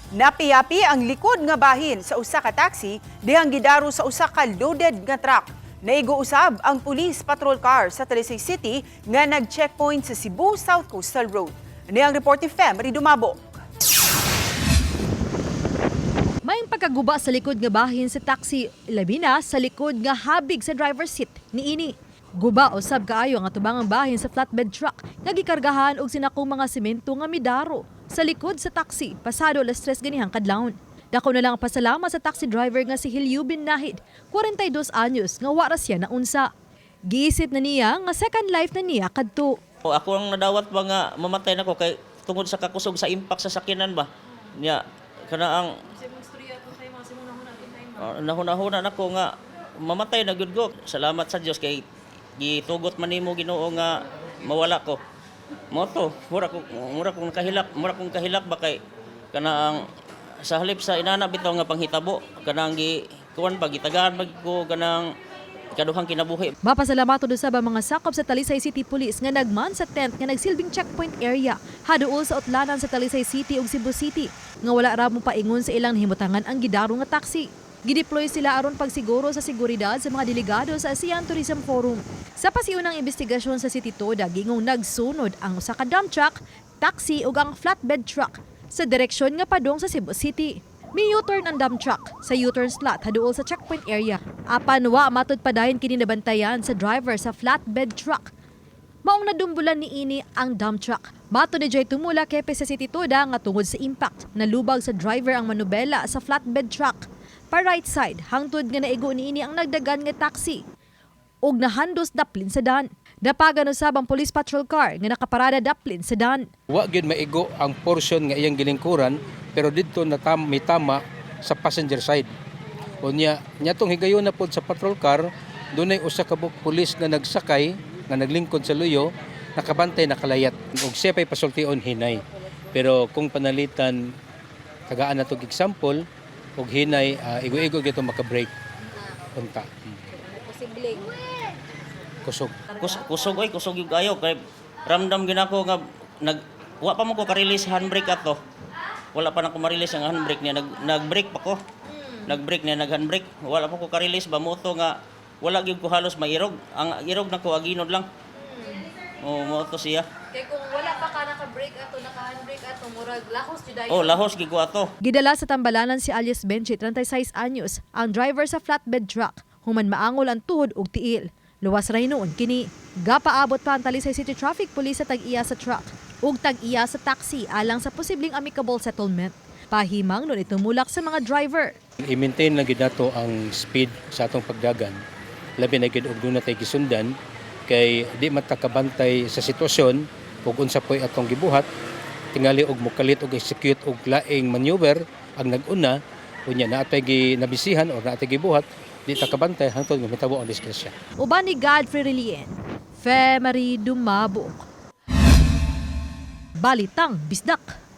Napiyapi ang likod nga bahin sa usa ka taxi dihang gidaro sa usa ka loaded nga truck. Naiguusab ang police patrol car sa Talisay City nga nag-checkpoint sa Cebu South Coastal Road. Ani ang report ni Fem Ridumabo. May pagkaguba sa likod nga bahin sa taxi, labi na sa likod nga habig sa driver's seat niini. Guba usab kaayo nga tubangang bahin sa flatbed truck nga gikargahan og sinakong mga semento nga midaro sa likod sa taxi pasado alas 3 ganihang kadlawon. Dako na lang ang pasalamat sa taxi driver nga si Hilyubin Nahid, 42 anyos nga wara siya na unsa. Giisip na niya nga second life na niya kadto. Ako ang nadawat ba nga mamatay na ko kay tungod sa kakusog sa impact sa sakinan ba. Nya kana ang nahuna-huna nako nga mamatay na gyud ko. Salamat sa Dios kay gitugot man nimo Ginoo nga mawala ko. Moto, mura kong kahilak ba kay kana ang sa halip sa inana bitaw nga panghitabo kanang kuan ba gitagaan mag ko kanang kaduhang kinabuhi. Mapasalamat do sa mga sakop sa Talisay City Police nga nagman sa tent nga nagsilbing checkpoint area haduol sa utlanan sa Talisay City ug Cebu City nga wala ra mo paingon sa ilang himutangan ang gidaro nga taxi. Gideploy sila aron pagsiguro sa seguridad sa mga delegado sa ASEAN Tourism Forum. Sa pasiunang investigasyon sa City Toda, gingong nagsunod ang usa ka dump truck, taxi ug ang flatbed truck sa direksyon nga padong sa Cebu City. May U-turn ang dump truck sa U-turn slot haduol sa checkpoint area. Apan wa matud padayon kini nabantayan sa driver sa flatbed truck. Maong nadumbulan niini ang dump truck. Bato ni Joy tumula kepe sa City Toda nga tungod sa impact. Nalubag sa driver ang manubela sa flatbed truck. Pa right side, hangtod nga naigo niini ang nagdagan nga taxi. Og nahandos daplin sa dan. Dapagan usab ang police patrol car nga nakaparada daplin sa dan. Wa gyud maigo ang portion nga iyang gilingkuran pero didto may tama sa passenger side. Unya nyatong higayon na pod sa patrol car, dunay usa ka pulis nga nagsakay nga naglingkod sa luyo, nakabantay nakalayat ug siya pay pasultion hinay. Pero kung panalitan tagaan na tog example og hinay igo-igo gito maka-break punta. Posible. Kusog yung kayo kay ramdam ginako nga wa pa mo ko ka-release handbrake ato. Wala pa na ko ma-release ang handbrake niya, nag-brake pa ko. Nag-brake niya, nag-handbrake. Wala pa ko ka-release ba mo to nga wala gyud ko halos mairog. Ang irog nako aginod lang. Mo to siya. Kay kung wala pa ka naka-brake ato, naka-handbrake ato, murag lahos jud ayo. Lahos gyud ko ato. Gidala sa tambalanan si alias Benji, 36 anyos, ang driver sa flatbed truck. Human maangol ang tuhod ug tiil. Luwas ra hinuon kini. Gapaabot pa ang Talisay City Traffic Police sa tag-iya sa truck ug tag-iya sa taxi alang sa posibleng amicable settlement. Pahimang nun itumulak sa mga driver. I-maintain na gid nato ang speed sa atong pagdagan. Labi na gid og dunay tay gisundan kay di matakabantay sa sitwasyon ug unsa poy atong gibuhat tingali og mokalit og execute og laing maneuver ang nag-una unya naatay ginabisihan o naatay gibuhat di takabantay hangtod nga mitabo ang disgrasya. Uban ni Godfrey Relien, Fem Ridumabo. Balitang Bisdak.